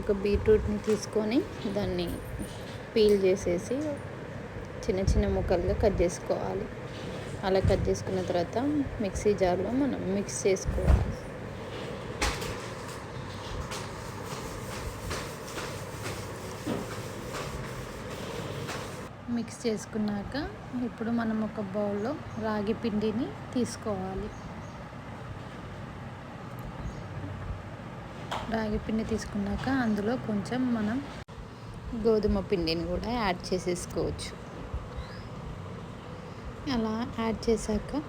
ఒక బీట్రూట్ని తీసుకొని దాన్ని పీల్ చేసేసి చిన్న చిన్న ముక్కలుగా కట్ చేసుకోవాలి. అలా కట్ చేసుకున్న తర్వాత మిక్సీ జార్లో మనం మిక్స్ చేసుకోవాలి. మిక్స్ చేసుకున్నాక ఇప్పుడు మనం ఒక బౌల్లో రాగి పిండిని తీసుకోవాలి. రాగి పిండి తీసుకున్నాక అందులో కొంచెం మనం గోధుమ పిండిని కూడా యాడ్ చేసేసుకోవచ్చు. అలా యాడ్ చేశాక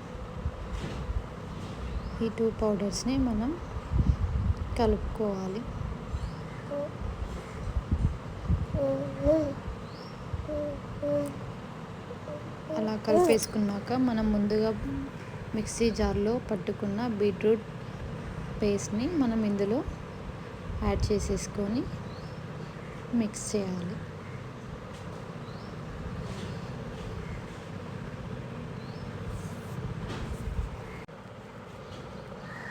ఈ 2 పౌడర్స్ని మనం కలుపుకోవాలి. అలా కలిపేసుకున్నాక మనం ముందుగా మిక్సీ జార్లో పట్టుకున్న బీట్రూట్ పేస్ట్ని మనం ఇందులో యాడ్ చేసేసుకొని మిక్స్ చేయాలి.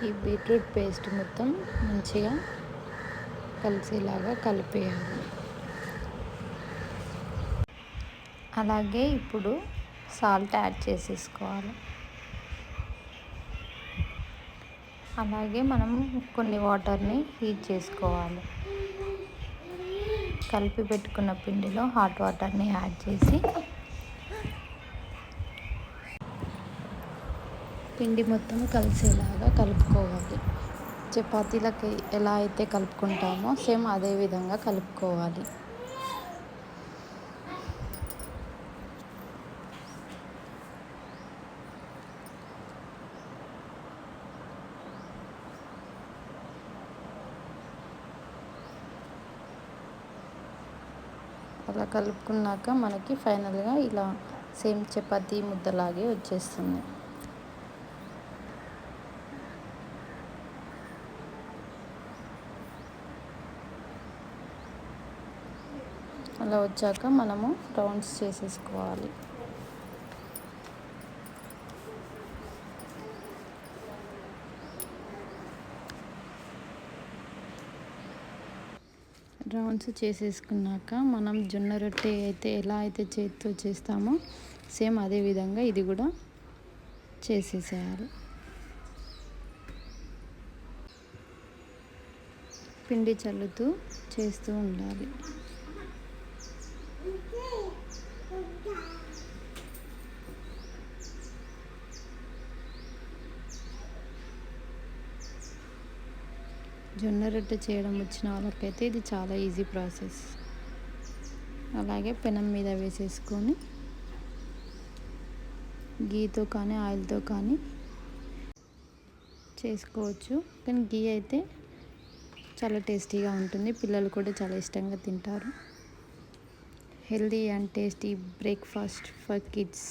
ఈ బీట్రూట్ పేస్ట్ మొత్తం మంచిగా కలిసేలాగా కలిపేయాలి. అలాగే ఇప్పుడు సాల్ట్ యాడ్ చేసేసుకోవాలి. అలాగే మనం కొన్ని వాటర్ని హీట్ చేసుకోవాలి. కలిపి పెట్టుకున్న పిండిలో హాట్ వాటర్ని యాడ్ చేసి పిండి మొత్తం కలిసేలాగా కలుపుకోవాలి. చపాతీలకి ఎలా అయితే కలుపుకుంటామో సేమ్ అదే విధంగా కలుపుకోవాలి. అలా కలుపుకున్నాక మనకి ఫైనల్గా ఇలా సేమ్ చపాతీ ముద్దలాగే వచ్చేస్తుంది. అలా వచ్చాక మనము రౌండ్స్ చేసేసుకోవాలి. రౌండ్స్ చేసేసుకున్నాక మనం జొన్న రొట్టె అయితే ఎలా అయితే చేతితో చేస్తామో సేమ్ అదే విధంగా ఇది కూడా చేసేసేయాలి. పిండి చల్లుతూ చేస్తూ ఉండాలి. జొన్న రొట్టె చేయడం వచ్చిన వాళ్ళకైతే ఇది చాలా ఈజీ ప్రాసెస్. అలాగే పెనం మీద వేసేసుకొని గీతో కానీ ఆయిల్తో కానీ చేసుకోవచ్చు. కానీ గీ అయితే చాలా టేస్టీగా ఉంటుంది. పిల్లలు కూడా చాలా ఇష్టంగా తింటారు. Healthy and tasty breakfast for kids.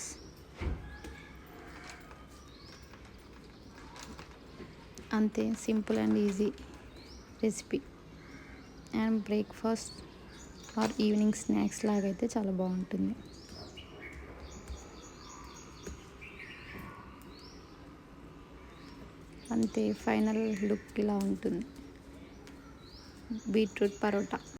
అంతే, simple and easy recipe. And breakfast or evening snacks లాగా అయితే చాలా బాగుంటుంది. అంతే, ఫైనల్ లుక్ ఇలా ఉంటుంది బీట్రూట్ పరోటా.